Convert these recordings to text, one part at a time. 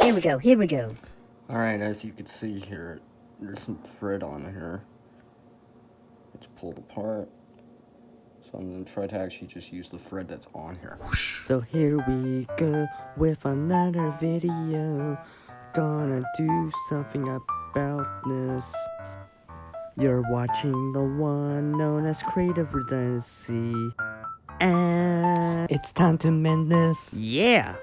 Here we go, here we go. Alright, as you can see here, there's some thread on here. It's pulled apart. So I'm going to try to actually just use the thread that's on here. So here we go with another video. Gonna do something about this. You're watching the one known as Creative Redundancy. And it's time to mend this. Yeah!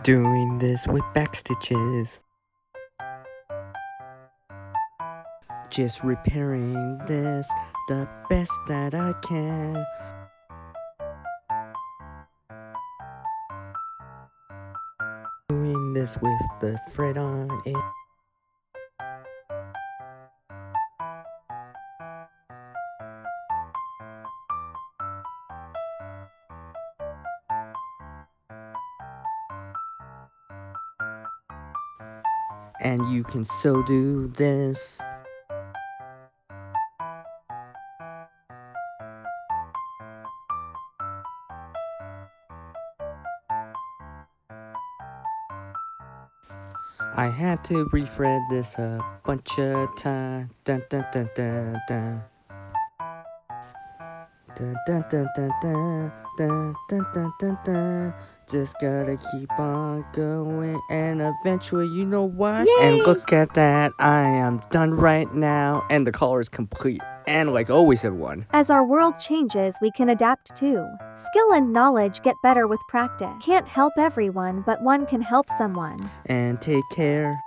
Doing this with back stitches. Just repairing this the best that I can. Doing this with the thread on it. And you can so do this. I had to refread this a bunch of times. Dun dun dun dun dun. Dun dun dun dun dun dun dun dun dun dun. Just gotta keep on going, and eventually, you know what? Yay! And look at that, I am done right now, and the color is complete, and like always at one. As our world changes, we can adapt too. Skill and knowledge get better with practice. Can't help everyone, but one can help someone. And take care.